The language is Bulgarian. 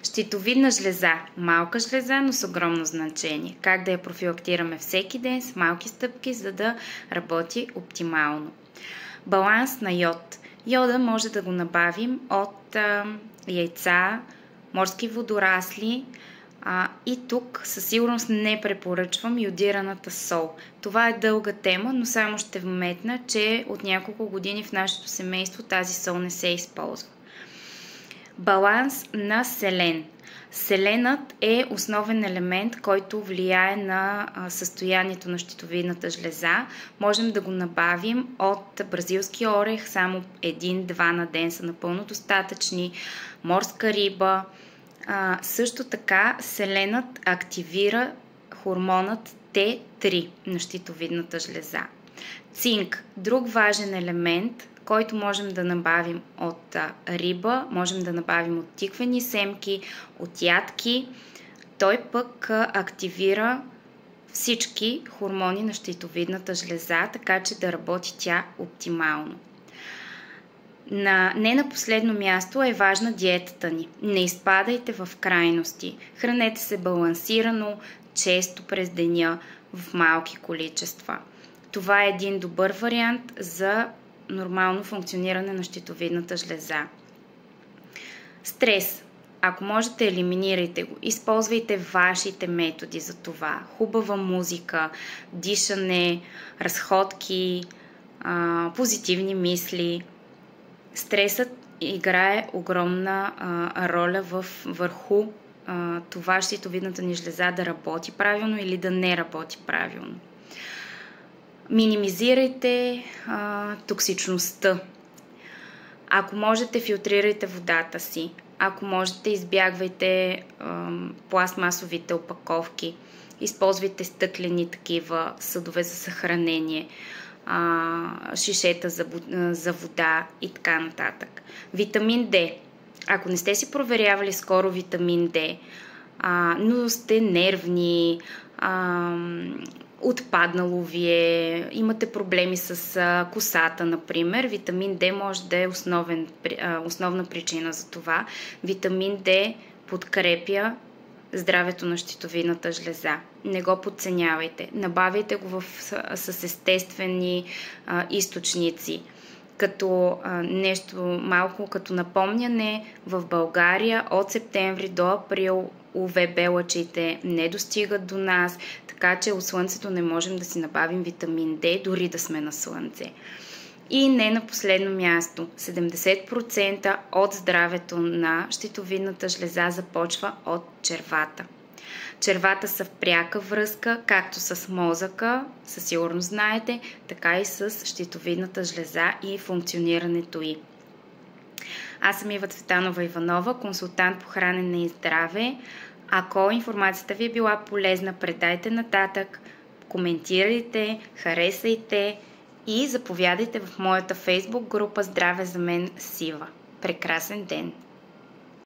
Щитовидна жлеза. Малка жлеза, но с огромно значение. Как да я профилактираме всеки ден с малки стъпки, за да работи оптимално. Баланс на йод. Йода може да го набавим от яйца, морски водорасли, и тук със сигурност не препоръчвам йодираната сол. Това е дълга тема, но само ще вметна, че от няколко години в нашето семейство тази сол не се използва. Баланс на селен. Селенът е основен елемент, който влияе на състоянието на щитовидната жлеза. Можем да го набавим от бразилски орех, само 1-2 на ден са напълно достатъчни, морска риба. Също така селенът активира хормонът Т3 на щитовидната жлеза. Цинк, друг важен елемент, който можем да набавим от риба, можем да набавим от тиквени семки, от ядки. Той пък активира всички хормони на щитовидната жлеза, така че да работи тя оптимално. Не на последно място е важна диетата ни. Не изпадайте в крайности. Хранете се балансирано, често през деня, в малки количества. Това е един добър вариант за нормално функциониране на щитовидната жлеза. Стрес. Ако можете, елиминирайте го. Използвайте вашите методи за това. Хубава музика, дишане, разходки, позитивни мисли. Стресът играе огромна роля върху това щитовидната ни жлеза да работи правилно или да не работи правилно. Минимизирайте токсичността. Ако можете, филтрирайте водата си. Ако можете, избягвайте пластмасовите опаковки. Използвайте стъклени такива съдове за съхранение, шишета за вода и така нататък. Витамин D. Ако не сте си проверявали скоро витамин D, но сте нервни, отпаднало ви е, имате проблеми с косата, например, витамин D може да е основна причина за това. Витамин D подкрепя здравето на щитовидната жлеза. Не го подценявайте. Набавяйте го с естествени източници. Като нещо малко като напомняне, в България от септември до април УВБ лъчите не достигат до нас, така че от слънцето не можем да си набавим витамин D, дори да сме на слънце. И не на последно място, 70% от здравето на щитовидната жлеза започва от червата. Червата са в пряка връзка, както с мозъка, със сигурност знаете, така и с щитовидната жлеза и функционирането й. Аз съм Ива Цветанова Иванова, консултант по хранене и здраве. Ако информацията ви е била полезна, предайте нататък, коментирайте, харесайте и заповядайте в моята Facebook група Здраве за мен с Ива. Прекрасен ден!